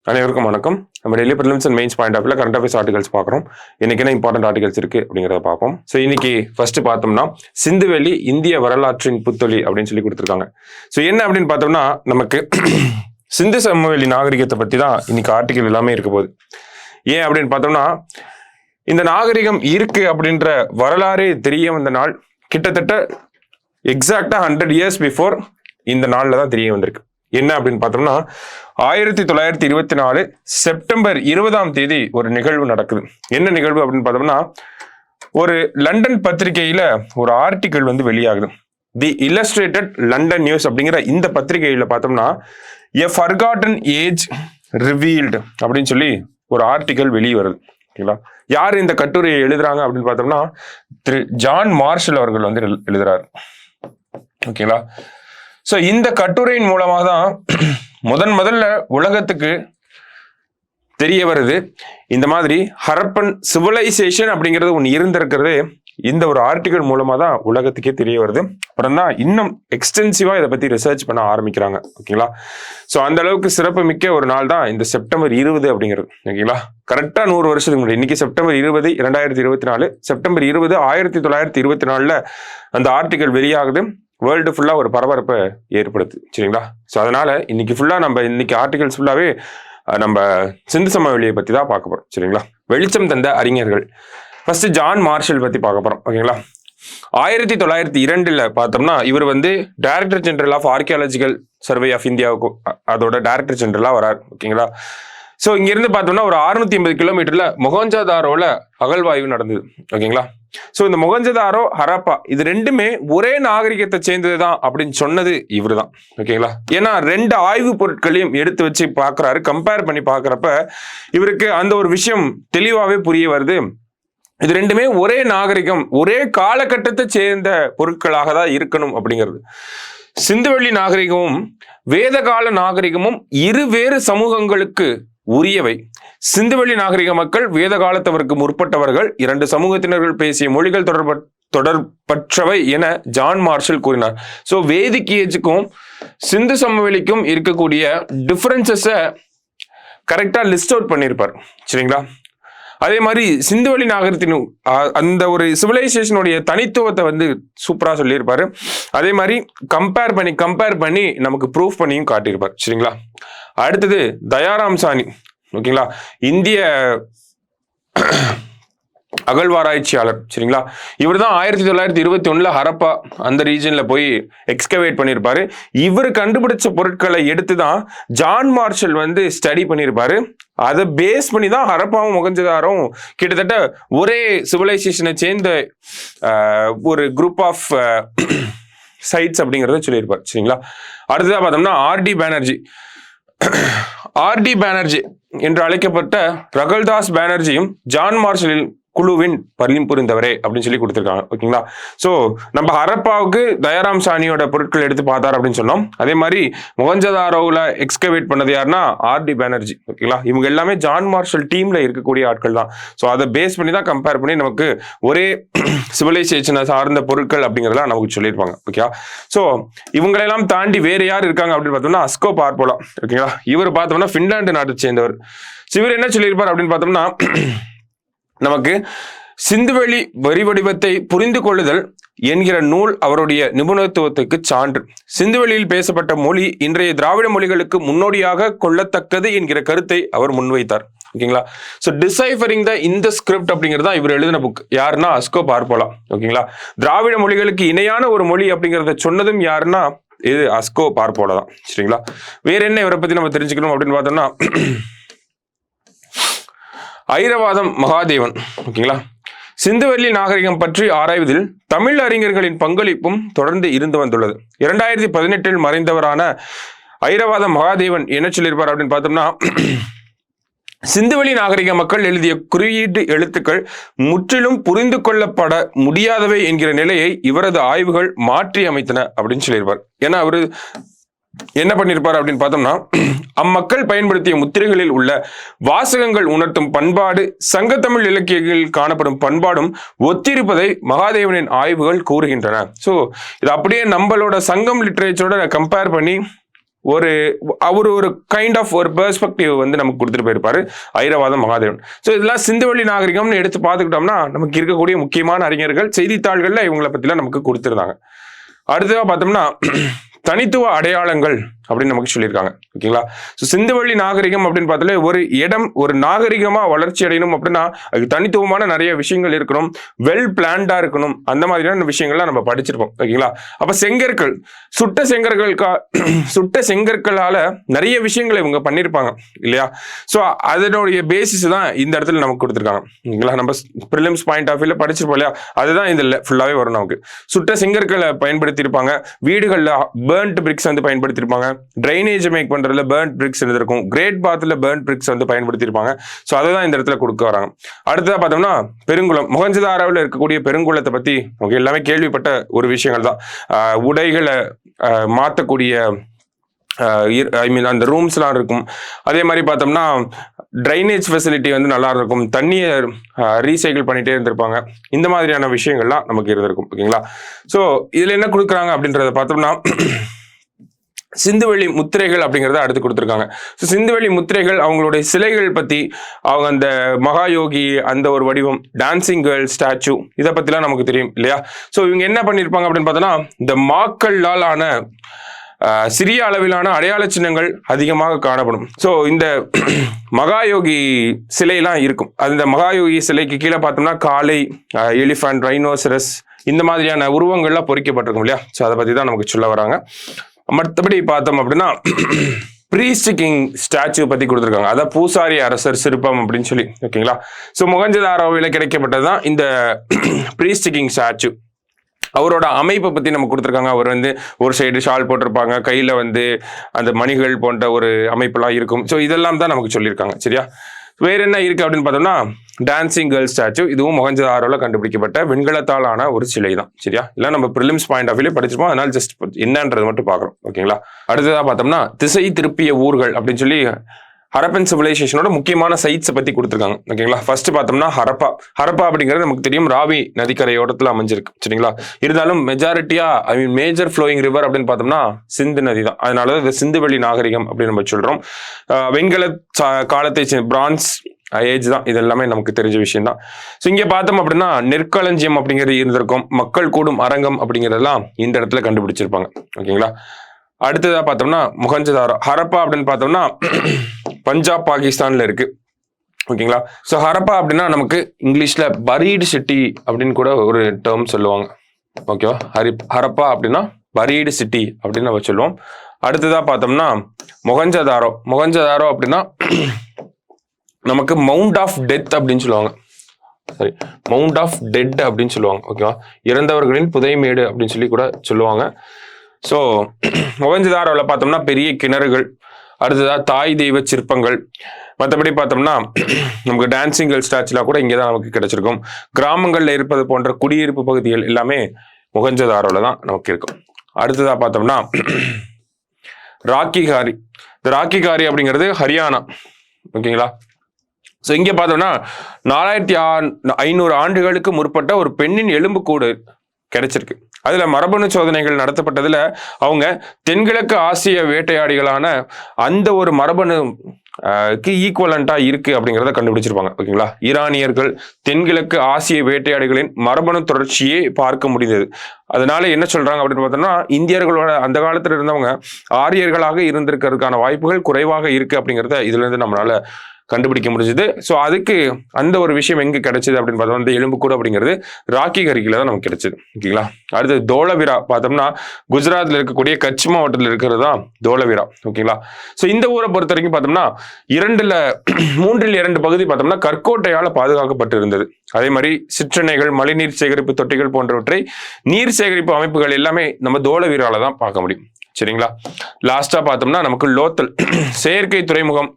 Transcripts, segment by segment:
அனைவருக்கும் வணக்கம். நம்ம daily prelims and mains point ஆஃப்ல கரண்ட் அஃபேர்ஸ் ஆர்டிகல்ஸ் பார்க்குறோம். இன்னைக்கு என்ன இம்பார்ட்டன்ட் ஆர்டிகல்ஸ் இருக்கு அப்படிங்கிறத பார்ப்போம். ஸோ இன்னைக்கு ஃபர்ஸ்ட் பார்த்தோம்னா சிந்துவெளி இந்திய வரலாற்றின் புத்தொலி அப்படின்னு சொல்லி கொடுத்துருக்காங்க. ஸோ என்ன அப்படின்னு பார்த்தோம்னா நமக்கு சிந்து சமவெளி நாகரிகத்தை பற்றி தான் இன்னைக்கு ஆர்டிகல் எல்லாமே இருக்க போகுது. ஏன் அப்படின்னு பார்த்தோம்னா இந்த நாகரிகம் இருக்கு அப்படின்ற வரலாறே தெரிய வந்த நாள் கிட்டத்தட்ட எக்ஸாக்டா 100 years பிஃபோர் இந்த நாளில் தான் தெரிய வந்திருக்கு. என்ன அப்படின்னு பார்த்தோம்னா 1924 செப்டம்பர் 20 ஒரு நிகழ்வு நடக்குது. என்ன நிகழ்வு அப்படின்னு பார்த்தோம்னா ஒரு லண்டன் பத்திரிகையில ஒரு ஆர்டிகிள் வெளியாகுது. தி இல்லஸ்ட்ரேட்டட் லண்டன் நியூஸ் அப்படிங்கிற இந்த பத்திரிகையில பார்த்தோம்னா எ ஃபர்காட்டன் ஏஜ் ரிவீல்டு அப்படின்னு சொல்லி ஒரு ஆர்டிகிள் வெளியே வருது. ஓகேங்களா, யார் இந்த கட்டுரையை எழுதுறாங்க அப்படின்னு பார்த்தோம்னா திரு ஜான் மார்ஷல் அவர்கள் எழுதுறாரு. ஓகேங்களா, ஸோ இந்த கட்டுரையின் மூலமாக தான் முதல்ல உலகத்துக்கு தெரிய வருது இந்த மாதிரி ஹரப்பன் சிவிலைசேஷன் அப்படிங்கிறது ஒன்று இருந்திருக்கிறது. இந்த ஒரு ஆர்டிகல் மூலமாக தான் உலகத்துக்கே தெரிய வருது. அப்புறம் தான் இன்னும் எக்ஸ்டென்சிவா இதை பத்தி ரிசர்ச் பண்ண ஆரம்பிக்கிறாங்க. ஓகேங்களா, ஸோ அந்த அளவுக்கு சிறப்பு மிக்க ஒரு நாள் தான் இந்த செப்டம்பர் 20 அப்படிங்கிறது. ஓகேங்களா, கரெக்டா 100 வருஷத்துக்கு முன்னாடி இன்னைக்கு செப்டம்பர் 20 2024 செப்டம்பர் 20 1924 அந்த ஆர்டிகல் வெளியாகுது. வேர்ல்டு ஃபுல்லா ஒரு பரபரப்பை ஏற்படுத்து. சரிங்களா, ஸோ அதனால இன்னைக்கு ஃபுல்லா நம்ம இன்னைக்கு ஆர்டிகல்ஸ் ஃபுல்லாவே நம்ம சிந்து சமவெளியை பத்தி தான் பார்க்க போறோம். சரிங்களா, வெளிச்சம் தந்த அறிஞர்கள். ஃபர்ஸ்ட் ஜான் மார்ஷல் பத்தி பார்க்க போறோம். ஓகேங்களா, 1902 பார்த்தோம்னா இவர் director general of archaeological survey of இந்தியாவுக்கு அதோட டைரக்டர் ஜெனரலா வராரு. ஓகேங்களா, ஸோ இங்கிருந்து பார்த்தோம்னா ஒரு 680 கிலோமீட்டர்ல மொஹஞ்சதாரோல அகழ்வாய்வு நடந்தது. ஓகேங்களா, ஸோ இந்த மொஹஞ்சதாரோ ஹரப்பா இது ரெண்டுமே ஒரே நாகரிகத்தை சேர்ந்ததுதான் அப்படின்னு சொன்னது இவரு தான். ஓகேங்களா, ஏன்னா 2 ஆய்வு பொருட்களையும் எடுத்து வச்சு பார்க்குறாரு. கம்பேர் பண்ணி பார்க்குறப்ப இவருக்கு அந்த ஒரு விஷயம் தெளிவாகவே புரிய வருது. இது ரெண்டுமே ஒரே நாகரிகம், ஒரே காலகட்டத்தை சேர்ந்த பொருட்களாக தான் இருக்கணும் அப்படிங்கிறது. சிந்துவெளி நாகரிகமும் வேதகால நாகரிகமும் இருவேறு சமூகங்களுக்கு உரியவை. சிந்துவெளி நாகரிக மக்கள் வேத காலத்தவருக்கு முற்பட்டவர்கள். 2 சமூகத்தினர்கள் பேசிய மொழிகள் தொடர்பற்றவை என ஜான் மார்ஷல் கூறினார். ஸோ வேதிக் ஏஜுக்கும் சிந்து சமவெளிக்கும் இருக்கக்கூடிய டிஃபரன்சஸை கரெக்டா லிஸ்ட் அவுட் பண்ணியிருப்பார். சரிங்களா, அதே மாதிரி சிந்துவெளி நாகரிகத்தின் அந்த ஒரு சிவிலைசேஷனுடைய தனித்துவத்தை சூப்பரா சொல்லியிருப்பாரு. அதே மாதிரி கம்பேர் பண்ணி நமக்கு ப்ரூஃப் பண்ணியும் காட்டியிருப்பார். சரிங்களா, அடுத்தது தயாராம் சாணி. ஓகேங்களா, இந்திய அகழ்வாராய்ச்சியாளர். சரிங்களா, இவர் தான் 1921 ஹரப்பா அந்த ரீஜன்ல போய் எக்ஸ்கவேட் பண்ணியிருப்பாரு. இவர் கண்டுபிடிச்ச பொருட்களை எடுத்து தான் ஜான் மார்ஷல் ஸ்டடி பண்ணியிருப்பாரு. அதை பேஸ் பண்ணி தான் ஹரப்பாவும் மொஹஞ்சதாரோவும் கிட்டத்தட்ட ஒரே சிவிலைசேஷனை சேர்ந்த ஒரு குரூப் ஆஃப் சைட்ஸ் அப்படிங்கிறத சொல்லியிருப்பார். சரிங்களா, அடுத்ததாக பார்த்தோம்னா ஆர்டி பானர்ஜி என்று அழைக்கப்பட்ட ரகல்தாஸ் பானர்ஜியும் ஜான் மார்ஷலின் குழுவின் புரிந்தவரே அப்படின்னு சொல்லி கொடுத்துருக்காங்க. ஓகேங்களா, ஸோ நம்ம ஹரப்பாவுக்கு தயாராம் சாணியோட பொருட்கள் எடுத்து பார்த்தார் அப்படின்னு சொன்னோம். அதே மாதிரி மொஹஞ்சதாரோவில் எக்ஸ்கவேட் பண்ணது யாருன்னா ஆர்டி பானர்ஜி. ஓகேங்களா, இவங்க எல்லாமே ஜான் மார்ஷல் டீம்ல இருக்கக்கூடிய ஆட்கள் தான். ஸோ அதை பேஸ் பண்ணி தான் கம்பேர் பண்ணி நமக்கு ஒரே சிவிலைசேஷனை சார்ந்த பொருட்கள் அப்படிங்கிறதெல்லாம் நமக்கு சொல்லியிருப்பாங்க. ஓகேவா, ஸோ இவங்களெல்லாம் தாண்டி வேற யார் இருக்காங்க அப்படின்னு பார்த்தோம்னா அஸ்கோ பார்போலா. ஓகேங்களா, இவர் பார்த்தோம்னா பின்லாந்து நாட்டை சேர்ந்தவர். இவர் என்ன சொல்லியிருப்பார் அப்படின்னு பார்த்தோம்னா நமக்கு சிந்துவெளி வரி வடிவத்தை புரிந்து கொள்ளுதல் என்கிற நூல் அவருடைய நிபுணத்துவத்துக்கு சான்று. சிந்துவெளியில் பேசப்பட்ட மொழி இன்றைய திராவிட மொழிகளுக்கு முன்னோடியாக கொள்ளத்தக்கது என்கிற கருத்தை அவர் முன்வைத்தார். ஓகேங்களா, ஸோ டிசைஃபரிங் இந்த ஸ்கிரிப்ட் அப்படிங்கிறதா இவர் எழுதின புக். யாருன்னா அஸ்கோ பார்போலா. ஓகேங்களா, திராவிட மொழிகளுக்கு இணையான ஒரு மொழி அப்படிங்கிறத சொன்னதும் யாருன்னா இது அஸ்கோ பார்போலா தான். சரிங்களா, வேற என்ன இவரை பத்தி நம்ம தெரிஞ்சுக்கணும் அப்படின்னு பார்த்தோம்னா ஐரவாதம் மகாதேவன். ஓகேங்களா, சிந்துவெளி நாகரிகம் பற்றி ஆராய்வதில் தமிழ் அறிஞர்களின் பங்களிப்பும் தொடர்ந்து இருந்து வந்துள்ளது. 2018 மறைந்தவரான ஐரவாதம் மகாதேவன் என்ன சொல்லியிருப்பார் அப்படின்னு பார்த்தோம்னா சிந்துவெளி நாகரிக மக்கள் எழுதிய குறியீட்டு எழுத்துக்கள் முற்றிலும் புரிந்து கொள்ளப்பட முடியாதவை என்கிற நிலையை இவரது ஆய்வுகள் மாற்றி அமைத்தன அப்படின்னு சொல்லியிருப்பார். ஏன்னா அவரு என்ன பண்ணிருப்பார் அப்படின்னு பார்த்தோம்னா அம்மக்கள் பயன்படுத்திய முத்திரைகளில் உள்ள வாசகங்கள் உணர்த்தும் பண்பாடு சங்கத்தமிழ் இலக்கியங்களில் காணப்படும் பண்பாடும் ஒத்திருப்பதை மகாதேவனின் ஆய்வுகள் கூறுகின்றன. ஸோ இது அப்படியே நம்மளோட சங்கம் லிட்ரேச்சரோட கம்பேர் பண்ணி அவர் ஒரு கைண்ட் ஆஃப் ஒரு பெர்ஸ்பெக்டிவ் வந்து நமக்கு கொடுத்துட்டு போயிருப்பாரு ஐராவதம் மகாதேவன். ஸோ இதெல்லாம் சிந்துவெளி நாகரிகம்னு எடுத்து பார்த்துக்கிட்டோம்னா நமக்கு இருக்கக்கூடிய முக்கியமான அறிஞர்கள் செய்தித்தாள்கள்ல இவங்களை பத்திலாம் நமக்கு கொடுத்துருந்தாங்க. அடுத்ததா பார்த்தோம்னா தனித்துவ அடையாளங்கள் அப்படின்னு நமக்கு சொல்லியிருக்காங்க. ஓகேங்களா? ஸோ சிந்துவெளி நாகரிகம் அப்படின்னு பார்த்தாலே ஒரு இடம் ஒரு நாகரிகமா வளர்ச்சி அடையணும் அப்படின்னா அதுக்கு தனித்துவமான நிறைய விஷயங்கள் இருக்கணும், வெல் பிளான்டா இருக்கணும், அந்த மாதிரியான விஷயங்கள்லாம் நம்ம படிச்சிருப்போம். ஓகேங்களா? அப்ப செங்கற்கள் சுட்ட செங்கற்களால நிறைய விஷயங்களை இவங்க பண்ணியிருப்பாங்க இல்லையா? ஸோ அதனுடைய பேசிஸ் தான் இந்த இடத்துல நமக்கு கொடுத்துருக்காங்க. ஓகேங்களா? நம்ம ப்ரிலிம்ஸ் பாயிண்ட் ஆஃப் வியூல படிச்சிருப்போம் இல்லையா? அதுதான் இதுல ஃபுல்லாவே வரும். நமக்கு சுட்ட செங்கற்களை பயன்படுத்தி இருப்பாங்க, வீடுகள்ல பேர்ன்ட் பிரிக்ஸ் வந்து பயன்படுத்தியிருப்பாங்க, ட்ரைனேஜ் மேக் பண்றதுல பேர்ன்ட் பிரிக்ஸ் இருந்திருக்கும், கிரேட் பாத்ல பேர்ன்ட் பிரிக்ஸ் வந்து பயன்படுத்தியிருப்பாங்க. ஸோ அதை தான் இந்த இடத்துல கொடுக்க வராங்க. அடுத்ததா பார்த்தோம்னா பெருங்குளம், மொஹஞ்சதாரோவில் இருக்கக்கூடிய பெருங்குளத்தை பத்தி எல்லாமே கேள்விப்பட்ட ஒரு விஷயங்கள் தான். உடைகளை மாற்றக்கூடிய அந்த ரூம்ஸ்லாம் இருக்கும். அதே மாதிரி பார்த்தோம்னா ட்ரைனேஜ் ஃபெசிலிட்டி வந்து நல்லா இருக்கும், தண்ணியை ரீசைக்கிள் பண்ணிட்டே இருந்திருப்பாங்க. இந்த மாதிரியான விஷயங்கள்லாம் நமக்கு இருந்திருக்கும். ஓகேங்களா? ஸோ இதுல என்ன கொடுக்குறாங்க அப்படின்றத பார்த்தோம்னா சிந்துவெளி முத்திரைகள் அப்படிங்கிறத அடுத்து கொடுத்துருக்காங்க. ஸோ சிந்துவெளி முத்திரைகள் அவங்களுடைய சிலைகள் பத்தி, அவங்க அந்த மகாயோகி அந்த ஒரு வடிவம், டான்சிங் கேர்ள் ஸ்டாச்சு, இதை பத்திலாம் நமக்கு தெரியும் இல்லையா? ஸோ இவங்க என்ன பண்ணியிருப்பாங்க அப்படின்னு பார்த்தோன்னா இந்த மாக்களால் ஆன சிறிய அளவிலான அடையாள சின்னங்கள் அதிகமாக காணப்படும். ஸோ இந்த மகாயோகி சிலையெல்லாம் இருக்கும். அந்த மகாயோகி சிலைக்கு கீழே பார்த்தோம்னா காளை, எலிஃபண்ட், ரைனோசரஸ் இந்த மாதிரியான உருவங்கள்லாம் பொறிக்கப்பட்டிருக்கும் இல்லையா? ஸோ அதை பத்தி தான் நமக்கு சொல்ல வராங்க. மற்றபடி பார்த்தோம் அப்படின்னா பிரீஸ்ட் கிங் ஸ்டாச்சு பத்தி கொடுத்துருக்காங்க, அதான் பூசாரி அரசர் சிற்பம் அப்படின்னு சொல்லி. ஓகேங்களா? ஸோ மொஹஞ்சதாரோவில் கிடைக்கப்பட்டதுதான் இந்த பிரீஸ்ட் கிங் ஸ்டாச்சு. அவரோட அமைப்பை பத்தி நம்ம கொடுத்துருக்காங்க. அவர் வந்து ஒரு சைடு ஷால் போட்டிருப்பாங்க, கையில வந்து அந்த மணிகள் போன்ற ஒரு அமைப்பெல்லாம் இருக்கும். ஸோ இதெல்லாம் தான் நமக்கு சொல்லியிருக்காங்க. சரியா? வேற என்ன இருக்கு அப்படின்னு பார்த்தோம்னா டான்சிங் கேர்ள் ஸ்டாச்சு, இதுவும் மொஹஞ்சதாரோல கண்டுபிடிக்கப்பட்ட வெண்கலத்தாலான ஒரு சிலை தான். சரியா? இல்லை நம்ம ப்ரிலிம்ஸ் பாயிண்ட் ஆஃப் வியூல படிச்சிருப்போம், அதனால ஜஸ்ட் என்னன்றது மட்டும் பார்க்குறோம். ஓகேங்களா? அடுத்ததா பார்த்தோம்னா திசை திருப்பிய ஊர்கள் அப்படின்னு சொல்லி ஹரப்பன் சிவிலைசேஷனோட முக்கியமான சைட்ஸை பத்தி கொடுத்துருக்காங்க. ஓகேங்களா? ஃபர்ஸ்ட் பார்த்தோம்னா ஹரப்பா அப்படிங்கிறது நமக்கு தெரியும் ராவி நதிக்கரையோரத்தில் அமைஞ்சிருக்கு. சரிங்களா? இருந்தாலும் மெஜாரிட்டியா மேஜர் ஃப்ளோயிங் ரிவர் அப்படின்னு பார்த்தோம்னா சிந்து நதி தான். அதனால இது சிந்துவெளி நாகரிகம் அப்படின்னு நம்ம சொல்றோம். வெண்கல காலத்தை பிரான்ஸ் ஏஜ் தான், இது எல்லாமே நமக்கு தெரிஞ்ச விஷயம் தான். ஸோ இங்கே பார்த்தோம் அப்படின்னா நெற்களஞ்சியம் அப்படிங்கிறது இருந்திருக்கும், மக்கள் கூடும் அரங்கம் அப்படிங்கிறதெல்லாம் இந்த இடத்துல கண்டுபிடிச்சிருப்பாங்க. ஓகேங்களா? அடுத்ததா பார்த்தோம்னா மொஹஞ்சதாரோ. ஹரப்பா அப்படின்னு பார்த்தோம்னா பஞ்சாப் பாகிஸ்தான்ல இருக்கு. ஓகேங்களா? ஸோ ஹரப்பா அப்படின்னா நமக்கு இங்கிலீஷ்ல பரீடு சிட்டி அப்படின்னு கூட ஒரு டேர்ம் சொல்லுவாங்க. ஓகேவா? ஹரப்பா அப்படின்னா பரீடு சிட்டி அப்படின்னு நம்ம சொல்லுவோம். அடுத்ததா பார்த்தோம்னா மொஹஞ்சதாரோ அப்படின்னா நமக்கு மவுண்ட் ஆஃப் டெத் அப்படின்னு சொல்லுவாங்க. சரி, மவுண்ட் ஆஃப் டெட் அப்படின்னு சொல்லுவாங்க. ஓகேவா? இறந்தவர்களின் புதைமேடு அப்படின்னு சொல்லி கூட சொல்லுவாங்க. ஸோ மொஹஞ்சதாரோவில் பார்த்தோம்னா பெரிய கிணறுகள், அடுத்ததா தாய் தெய்வ சிற்பங்கள், மற்றபடி பார்த்தோம்னா நமக்கு டான்சிங் கேர்ள் ஸ்டாச்சுலாம் கூட இங்கே தான் நமக்கு கிடைச்சிருக்கும். கிராமங்களில் இருப்பது போன்ற குடியிருப்பு பகுதிகள் எல்லாமே மொஹஞ்சதாரோவில் தான் நமக்கு இருக்கும். அடுத்ததா பார்த்தோம்னா ராக்கிகாரி. இந்த ராக்கிகாரி அப்படிங்கிறது ஹரியானா. ஓகேங்களா? ஸோ இங்கே பார்த்தோம்னா 4500 ஆண்டுகளுக்கு முற்பட்ட ஒரு பெண்ணின் எலும்புக்கூடு கிடைச்சிருக்கு. அதுல மரபணு சோதனைகள் நடத்தப்பட்டதுல அவங்க தென்கிழக்கு ஆசிய வேட்டையாடிகளான அந்த ஒரு மரபணு ஈக்குவலண்டா இருக்கு அப்படிங்கிறத கண்டுபிடிச்சிருப்பாங்க. ஓகேங்களா? ஈரானியர்கள் தென்கிழக்கு ஆசிய வேட்டையாடிகளின் மரபணு தொடர்ச்சியே பார்க்க முடிந்தது. அதனால என்ன சொல்றாங்க அப்படின்னு பார்த்தோம்னா இந்தியர்களோட அந்த காலத்துல இருந்தவங்க ஆரியர்களாக இருந்திருக்கிறதுக்கான வாய்ப்புகள் குறைவாக இருக்கு அப்படிங்கிறத இதுல இருந்து நம்மளால கண்டுபிடிக்க முடிஞ்சது. ஸோ அதுக்கு அந்த ஒரு விஷயம் எங்க கிடைச்சது அப்படின்னு பார்த்தோம், இந்த எலும்புக்கூடு அப்படிங்கிறது ராக்கி கரிக்கில தான் நமக்கு கிடைச்சது. ஓகேங்களா? அடுத்து தோலவிரா பார்த்தோம்னா குஜராத்ல இருக்கக்கூடிய கட்ச் மாவட்டத்தில் இருக்கிறது தான் தோலவிரா. ஓகேங்களா? ஸோ இந்த ஊரை பொறுத்த வரைக்கும் பார்த்தோம்னா 3/2 பகுதி பார்த்தோம்னா கற்கோட்டையால பாதுகாக்கப்பட்டு இருந்தது. அதே மாதிரி சிற்றணைகள், மழைநீர் சேகரிப்பு தொட்டிகள் போன்றவற்றை நீர் சேகரிப்பு அமைப்புகள் எல்லாமே நம்ம தோலவிரால தான் பார்க்க முடியும். சரிங்களா? லாஸ்டா பார்த்தோம்னா நமக்கு லோத்தல் செயற்கை துறைமுகம்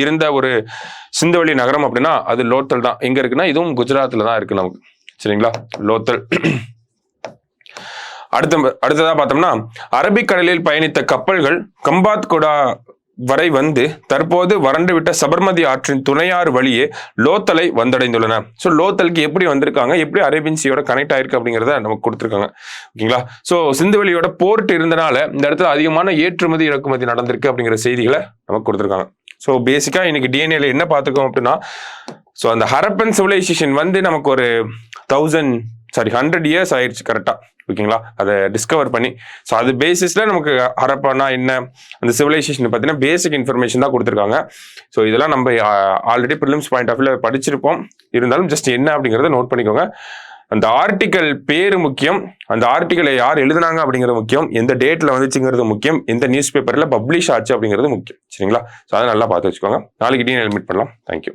இருந்த ஒரு சிந்துவெளி நகரம் அப்படின்னா அது லோத்தல் தான். எங்க இருக்குன்னா இதுவும் குஜராத்ல தான் இருக்கு நமக்கு. சரிங்களா? லோத்தல். அடுத்ததா பார்த்தோம்னா அரபிக்கடலில் பயணித்த கப்பல்கள் கம்பாத் கொடா வரை வந்து தற்போது வறண்டுவிட்ட சபர்மதி ஆற்றின் துணையாறு வழியே லோத்தலை வந்தடைந்துள்ளன. ஸோ லோத்தலுக்கு எப்படி வந்திருக்காங்க, எப்படி அரேபியன் சீயோட கனெக்ட் ஆயிருக்கு அப்படிங்கிறத நமக்கு கொடுத்துருக்காங்க. ஓகேங்களா. ஸோ சிந்துவெளியோட போர்ட் இருந்தனால இந்த இடத்துல அதிகமான ஏற்றுமதி இறக்குமதி நடந்திருக்கு அப்படிங்கிற செய்திகளை நமக்கு கொடுத்துருக்காங்க. ஸோ பேசிக்கா இன்னைக்கு டிஎன்ஏல என்ன பார்த்துக்கோம் அப்படின்னா, ஸோ அந்த ஹரப்பன் சிவிலைசேஷன் வந்து நமக்கு ஒரு 100 இயர்ஸ் ஆயிடுச்சு கரெக்டா. ஓகேங்களா. அதை டிஸ்கவர் பண்ணி ஸோ அது பேசிஸ்ல நமக்கு ஹரப்பானா என்ன, அந்த சிவிலைசேஷன் பார்த்தீங்கன்னா பேசிக் இன்ஃபர்மேஷன் தான் கொடுத்துருக்காங்க. ஸோ இதெல்லாம் நம்ம ஆல்ரெடி ப்ரிலிம்ஸ் பாயிண்ட் ஆஃப் வியூல படிச்சிருப்போம். இருந்தாலும் ஜஸ்ட் என்ன அப்படிங்கிறத நோட் பண்ணிக்கோங்க. அந்த ஆர்டிக்கல் பேரு முக்கியம், அந்த ஆர்டிக்கலை யார் எழுதுனாங்க அப்படிங்கிறது முக்கியம், எந்த டேட்ல வந்துச்சுங்கிறது முக்கியம், எந்த நியூஸ் பேப்பர்ல பப்ளிஷ் ஆச்சு அப்படிங்கிறது முக்கியம். சரிங்களா. ஸோ அதை நல்லா பார்த்து வச்சுக்கோங்க. நாளைக்கு டீன் மீட் பண்ணலாம். தேங்க்யூ.